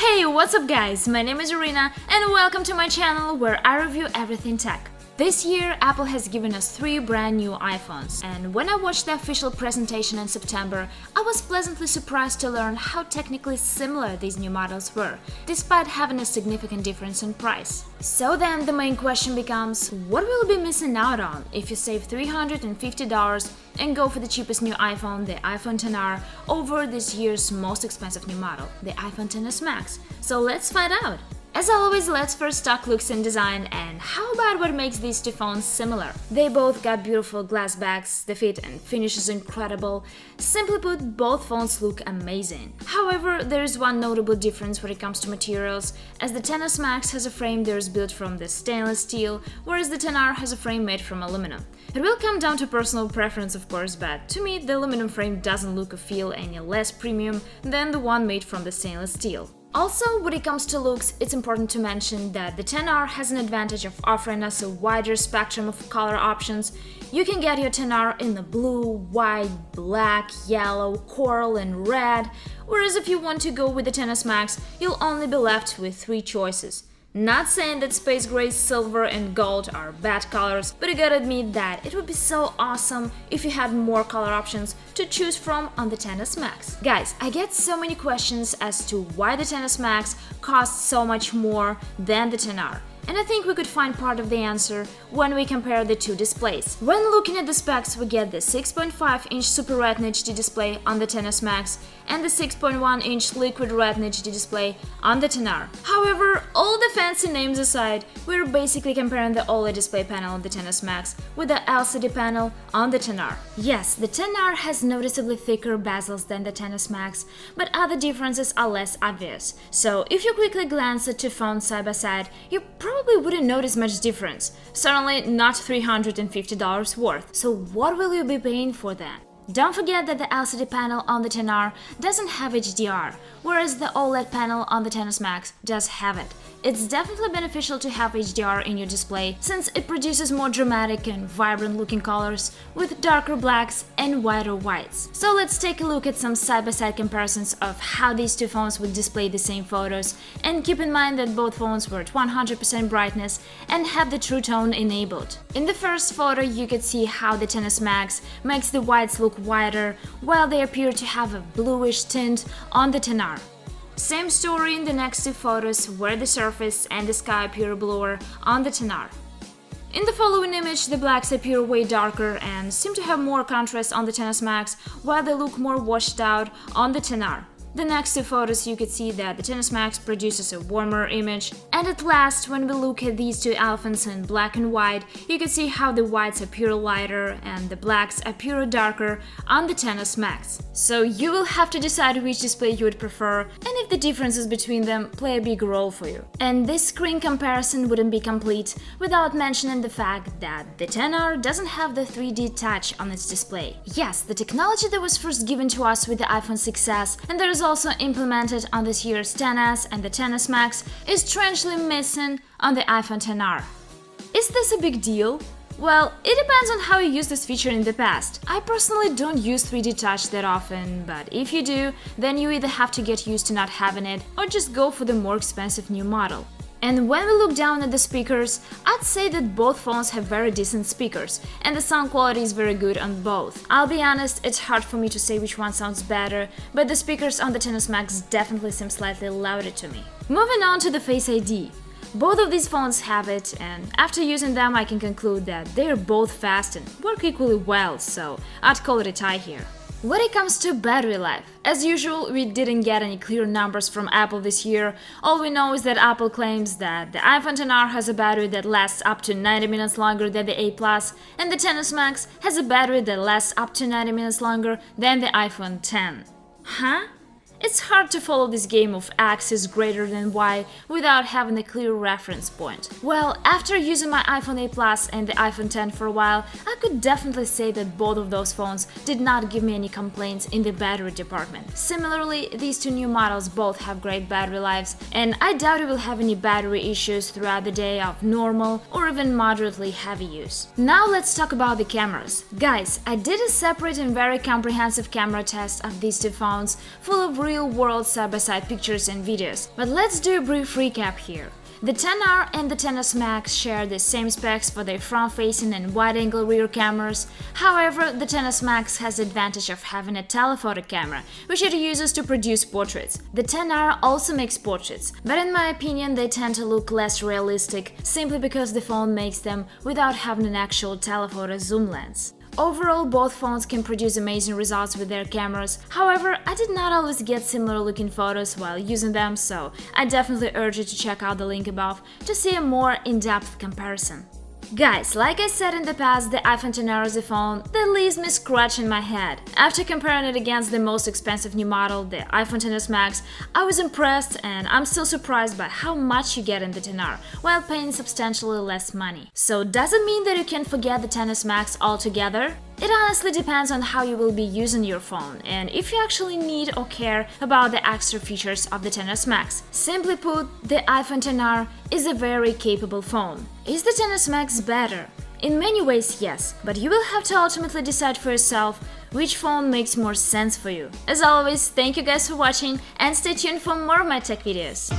Hey, what's up guys? My name is Irina and welcome to my channel where I review everything tech. This year, Apple has given us 3 brand new iPhones, and when I watched the official presentation in September, I was pleasantly surprised to learn how technically similar these new models were, despite having a significant difference in price. So then the main question becomes, what will you be missing out on if you save $350 and go for the cheapest new iPhone, the iPhone XR, over this year's most expensive new model, the iPhone XS Max? So let's find out! As always, let's first talk looks and design, and how about what makes these two phones similar? They both got beautiful glass backs, the fit and finish is incredible. Simply put, both phones look amazing. However, there is one notable difference when it comes to materials, as the XS Max has a frame that is built from the stainless steel, whereas the XR has a frame made from aluminum. It will come down to personal preference, of course, but to me the aluminum frame doesn't look or feel any less premium than the one made from the stainless steel. Also, when it comes to looks, it's important to mention that the XR has an advantage of offering us a wider spectrum of color options. You can get your XR in the blue, white, black, yellow, coral and red, whereas if you want to go with the XS Max, you'll only be left with 3 choices. Not saying that space gray, silver and gold are bad colors, but I gotta admit that it would be so awesome if you had more color options to choose from on the XS Max. Guys, I get so many questions as to why the XS Max costs so much more than the XR. And I think we could find part of the answer when we compare the two displays. When looking at the specs, we get the 6.5-inch Super Retina HD display on the XS Max and the 6.1-inch Liquid Retina HD display on the XR. However, all the fancy names aside, we're basically comparing the OLED display panel on the XS Max with the LCD panel on the XR. Yes, the XR has noticeably thicker bezels than the XS Max, but other differences are less obvious. So if you quickly glance at two phones side by side, you probably wouldn't notice much difference. Certainly not $350 worth. So what will you be paying for then? Don't forget that the LCD panel on the XR doesn't have HDR, whereas the OLED panel on the XS Max does have it. It's definitely beneficial to have HDR in your display, since it produces more dramatic and vibrant looking colors with darker blacks and whiter whites. So let's take a look at some side-by-side comparisons of how these two phones would display the same photos, and keep in mind that both phones were at 100% brightness and have the True Tone enabled. In the first photo, you could see how the XS Max makes the whites look whiter, while they appear to have a bluish tint on the XR. Same story in the next two photos, where the surface and the sky appear bluer on the XR. In the following image, the blacks appear way darker and seem to have more contrast on the XS Max, while they look more washed out on the XR. The next two photos, you could see that the XS Max produces a warmer image, and at last, when we look at these two elephants in black and white, you can see how the whites appear lighter and the blacks appear darker on the XS Max. So you will have to decide which display you would prefer and if the differences between them play a big role for you. And this screen comparison wouldn't be complete without mentioning the fact that the XR doesn't have the 3D touch on its display. Yes, the technology that was first given to us with the iPhone 6s and there is also implemented on this year's XS and the XS Max is strangely missing on the iPhone XR. Is this a big deal? Well, it depends on how you use this feature in the past. I personally don't use 3D touch that often, but if you do, then you either have to get used to not having it or just go for the more expensive new model. And when we look down at the speakers, I'd say that both phones have very decent speakers, and the sound quality is very good on both. I'll be honest, it's hard for me to say which one sounds better, but the speakers on the XS Max definitely seem slightly louder to me. Moving on to the Face ID. Both of these phones have it, and after using them I can conclude that they are both fast and work equally well, so I'd call it a tie here. When it comes to battery life, as usual, we didn't get any clear numbers from Apple this year. All we know is that Apple claims that the iPhone XR has a battery that lasts up to 90 minutes longer than the 8 Plus, and the XS Max has a battery that lasts up to 90 minutes longer than the iPhone X. Huh? It's hard to follow this game of X is greater than Y without having a clear reference point. Well, after using my iPhone 8 Plus and the iPhone X for a while, I could definitely say that both of those phones did not give me any complaints in the battery department. Similarly, these two new models both have great battery lives, and I doubt you will have any battery issues throughout the day of normal or even moderately heavy use. Now let's talk about the cameras. Guys, I did a separate and very comprehensive camera test of these two phones, full of real-world side-by-side pictures and videos. But let's do a brief recap here. The XR and the XS Max share the same specs for their front-facing and wide-angle rear cameras. However, the XS Max has the advantage of having a telephoto camera, which it uses to produce portraits. The XR also makes portraits, but in my opinion they tend to look less realistic, simply because the phone makes them without having an actual telephoto zoom lens. Overall, both phones can produce amazing results with their cameras. However, I did not always get similar looking photos while using them, so I definitely urge you to check out the link above to see a more in-depth comparison. Guys, like I said in the past, the iPhone XR is a phone that leaves me scratching my head. After comparing it against the most expensive new model, the iPhone XS Max, I was impressed, and I'm still surprised by how much you get in the XR while paying substantially less money. So does it mean that you can forget the XS Max altogether? It honestly depends on how you will be using your phone and if you actually need or care about the extra features of the XS Max. Simply put, the iPhone XR is a very capable phone. Is the XS Max better? In many ways, yes, but you will have to ultimately decide for yourself which phone makes more sense for you. As always, thank you guys for watching and stay tuned for more of my tech videos.